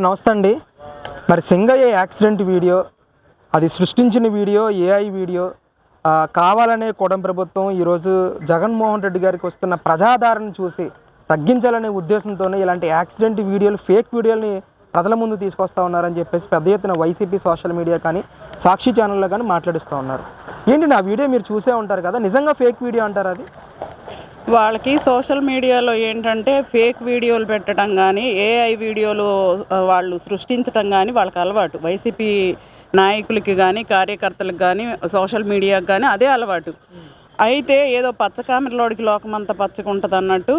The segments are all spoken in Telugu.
నమస్తే అండి. మరి సింగయ్య యాక్సిడెంట్ వీడియో, అది సృష్టించిన వీడియో, ఏఐ వీడియో కావాలనే కూటమి ప్రభుత్వం ఈరోజు జగన్మోహన్ రెడ్డి గారికి వస్తున్న ప్రజాదరణ చూసి తగ్గించాలనే ఉద్దేశంతోనే ఇలాంటి యాక్సిడెంట్ వీడియోలు, ఫేక్ వీడియోలని ప్రజల ముందు తీసుకొస్తా ఉన్నారని చెప్పేసి పెద్ద ఎత్తున వైసీపీ సోషల్ మీడియా కానీ, సాక్షి ఛానల్లో కానీ మాట్లాడిస్తూ ఉన్నారు. ఏంటి నా వీడియో మీరు చూసే ఉంటారు కదా, నిజంగా ఫేక్ వీడియో అంటారు అది? వాళ్ళకి సోషల్ మీడియాలో ఏంటంటే ఫేక్ వీడియోలు పెట్టడం కానీ, ఏఐ వీడియోలు వాళ్ళు సృష్టించడం కానీ వాళ్ళకి అలవాటు. వైసీపీ నాయకులకి కానీ, కార్యకర్తలకు కానీ, సోషల్ మీడియాకి కానీ అదే అలవాటు. అయితే ఏదో పచ్చకామెరలోడికి లోకమంతా పచ్చకుంటుంది అన్నట్టు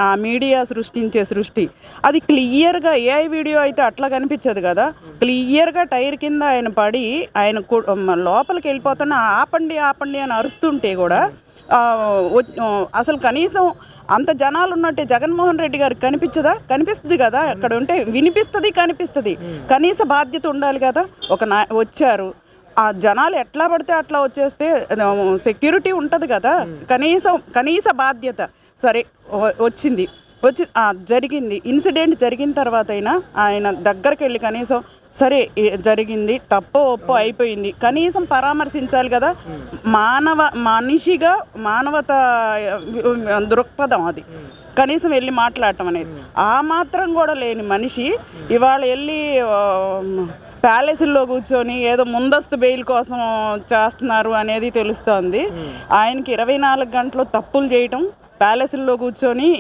ఆ మీడియా సృష్టించే సృష్టి అది క్లియర్గా ఏఐ వీడియో అయితే అట్లా కనిపించదు కదా. క్లియర్గా టైర్ కింద ఆయన పడి ఆయన లోపలికి వెళ్ళిపోతున్న ఆపండి ఆపండి అని అరుస్తుంటే కూడా అసలు కనీసం అంత జనాలు ఉన్నట్టే జగన్మోహన్ రెడ్డి గారికి కనిపించదా? కనిపిస్తుంది కదా. అక్కడ ఉంటే వినిపిస్తుంది, కనిపిస్తుంది. కనీస బాధ్యత ఉండాలి కదా. వచ్చారు, ఆ జనాలు ఎట్లా పడితే అట్లా వచ్చేస్తే సెక్యూరిటీ ఉంటుంది కదా. కనీస బాధ్యత. సరే వచ్చి జరిగింది, ఇన్సిడెంట్ జరిగిన తర్వాత అయినా ఆయన దగ్గరికి వెళ్ళి కనీసం సరే జరిగింది, తప్పో ఒప్పో అయిపోయింది, కనీసం పరామర్శించాలి కదా. మనిషిగా మానవత దృక్పథం అది. కనీసం వెళ్ళి మాట్లాడటం అనేది ఆ మాత్రం కూడా లేని మనిషి ఇవాళ వెళ్ళి ప్యాలెస్లో కూర్చొని ఏదో ముందస్తు బెయిల్ కోసం చేస్తున్నారు అనేది తెలుస్తోంది. ఆయనకి 24 గంటలు తప్పులు చేయటం, ప్యాలెస్లో కూర్చొని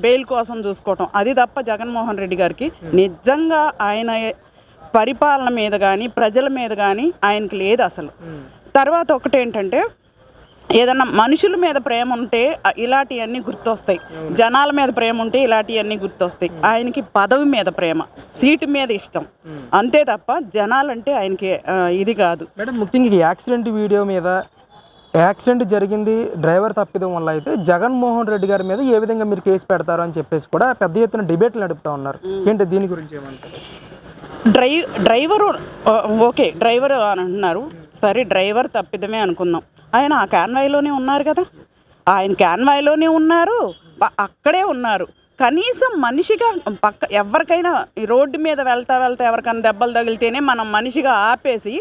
బెయిల్ కోసం చూసుకోవటం, అది తప్ప జగన్మోహన్ రెడ్డి గారికి నిజంగా ఆయన పరిపాలన మీద కానీ, ప్రజల మీద కానీ ఆయనకి లేదు అసలు. తర్వాత ఒకటేంటంటే, ఏదన్నా మనుషుల మీద ప్రేమ ఉంటే ఇలాంటివన్నీ గుర్తొస్తాయి, జనాల మీద ప్రేమ ఉంటే ఇలాంటివన్నీ గుర్తొస్తాయి. ఆయనకి పదవి మీద ప్రేమ, సీటు మీద ఇష్టం, అంతే తప్ప జనాలంటే ఆయనకి ఇది కాదు. మేడం, ముఖ్యంగా ఈ యాక్సిడెంట్ వీడియో మీద, యాక్సిడెంట్ జరిగింది డ్రైవర్ తప్పిదం వల్ల అయితే జగన్మోహన్ రెడ్డి గారి మీద ఏ విధంగా మీరు కేసు పెడతారు అని చెప్పేసి కూడా పెద్ద ఎత్తున డిబేట్లు నడుపుతూ ఉన్నారు. ఏంటి దీని గురించి ఏమంటారు? డ్రైవరు ఓకే, డ్రైవర్ అని అంటున్నారు. సరే, డ్రైవర్ తప్పిదమే అనుకుందాం. ఆయన ఆ క్యాన్వాయ్లోనే ఉన్నారు కదా, ఆయన క్యాన్వాయ్లోనే ఉన్నారు, అక్కడే ఉన్నారు. కనీసం మనిషిగా ఎవరికైనా ఈ రోడ్డు మీద వెళ్తా ఎవరికైనా దెబ్బలు తగిలితేనే మనం మనిషిగా ఆపేసి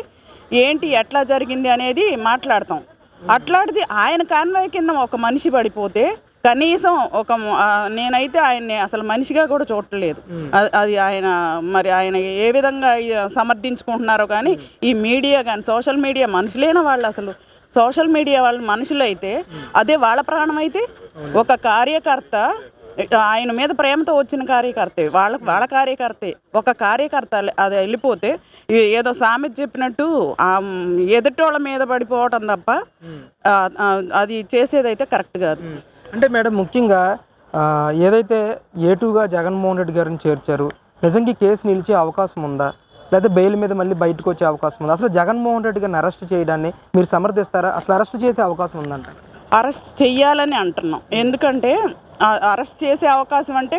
ఏంటి ఎట్లా జరిగింది అనేది మాట్లాడతాం. అట్లాంటిది ఆయన కాన్వాయ్ కింద ఒక మనిషి పడిపోతే కనీసం నేనైతే ఆయన్ని అసలు మనిషిగా కూడా చూడలేదు. అది ఆయన ఏ విధంగా సమర్థించుకుంటున్నారో కానీ ఈ మీడియా కానీ, సోషల్ మీడియా మనుషులైన వాళ్ళు, అసలు సోషల్ మీడియా వాళ్ళు మనుషులు అయితే అదే వాళ్ళ ప్రాణం అయితే, ఒక కార్యకర్త ఆయన మీద ప్రేమతో వచ్చిన కార్యకర్తే, వాళ్ళ కార్యకర్తే, ఒక కార్యకర్త అది వెళ్ళిపోతే ఏదో సామెత చెప్పినట్టు ఎదుటోళ్ళ మీద పడిపోవటం తప్ప అది చేసేదైతే కరెక్ట్ కాదు. అంటే మేడం, ముఖ్యంగా ఏదైతే ఏటుగా జగన్మోహన్ రెడ్డి గారిని చేర్చారు, నిజంగా కేసు నిలిచే అవకాశం ఉందా, లేదా బెయిల్ మీద మళ్ళీ బయటకు వచ్చే అవకాశం ఉందా? అసలు జగన్మోహన్ రెడ్డి గారిని అరెస్ట్ చేయడాన్ని మీరు సమర్థిస్తారా? అసలు అరెస్ట్ చేసే అవకాశం ఉందంట? అరెస్ట్ చెయ్యాలని అంటున్నాం. ఎందుకంటే అరెస్ట్ చేసే అవకాశం అంటే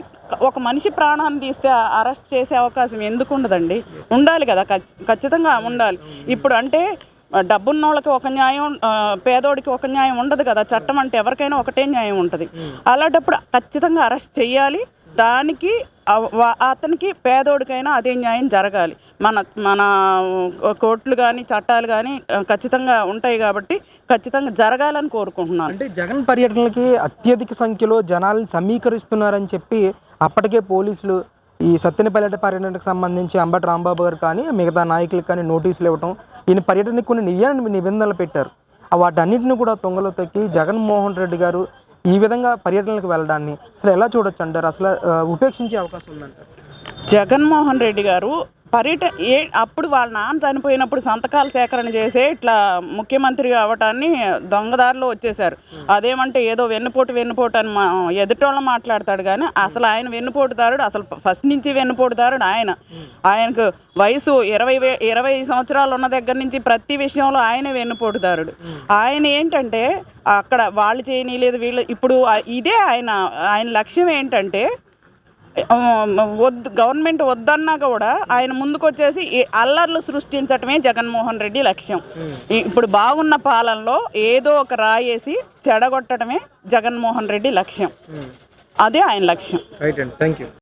ఒక మనిషి ప్రాణాన్ని తీస్తే అరెస్ట్ చేసే అవకాశం ఎందుకు ఉండదండి? ఉండాలి కదా, ఖచ్చితంగా ఉండాలి. ఇప్పుడు అంటే డబ్బున్నోళ్ళకి ఒక న్యాయం, పేదోడికి ఒక న్యాయం ఉండదు కదా. చట్టం అంటే ఎవరికైనా ఒకటే న్యాయం ఉంటుంది. అలాంటప్పుడు ఖచ్చితంగా అరెస్ట్ చెయ్యాలి. దానికి అతనికి పేదోడికైనా అదే న్యాయం జరగాలి. మన కోర్టులు కానీ, చట్టాలు కానీ ఖచ్చితంగా ఉంటాయి కాబట్టి ఖచ్చితంగా జరగాలని కోరుకుంటున్నాను. అంటే జగన్ పర్యటనలకి అత్యధిక సంఖ్యలో జనాలను సమీకరిస్తున్నారని చెప్పి అప్పటికే పోలీసులు ఈ సత్తెనపల్లి పర్యటనకు సంబంధించి అంబటి రాంబాబు గారు కానీ మిగతా నాయకులకు కానీ నోటీసులు ఇవ్వటం, ఈయన పర్యటనకు కొన్ని నిబంధనలు పెట్టారు. వాటన్నిటిని కూడా తొంగలో తొక్కి జగన్మోహన్ రెడ్డి గారు ఈ విధంగా పర్యటనలకు వెళ్ళడాన్ని అసలు ఎలా చూడొచ్చు అంటారు? అసలు ఉపేక్షించే అవకాశం ఉందంటారు? జగన్మోహన్ రెడ్డి గారు అప్పుడు వాళ్ళ నాన్న చనిపోయినప్పుడు సంతకాలు సేకరణ చేసే ఇట్లా ముఖ్యమంత్రి అవ్వటాన్ని దొంగదారిలో వచ్చేసారు. అదేమంటే ఏదో వెన్నుపోటు అని ఎదుటోళ్ళ మాట్లాడతాడు కానీ అసలు ఆయన వెన్నుపోటుదారుడు, అసలు ఫస్ట్ నుంచి వెన్నుపోటుదారుడు ఆయనకు వయసు 20 సంవత్సరాలు ఉన్న దగ్గర నుంచి ప్రతి విషయంలో ఆయనే వెన్నుపోటుదారుడు. ఆయన ఏంటంటే అక్కడ వాళ్ళు చేయనీయలేదు, వీళ్ళు ఇప్పుడు ఇదే ఆయన లక్ష్యం ఏంటంటే గవర్నమెంట్ వద్దన్నా కూడా ఆయన ముందుకు వచ్చేసి అల్లర్లు సృష్టించటమే జగన్మోహన్ రెడ్డి లక్ష్యం. ఇప్పుడు బాగున్న పాలనలో ఏదో ఒక రాయేసి చెడగొట్టడమే జగన్మోహన్ రెడ్డి లక్ష్యం. అదే ఆయన లక్ష్యం. రైట్ అండి, థ్యాంక్ యూ.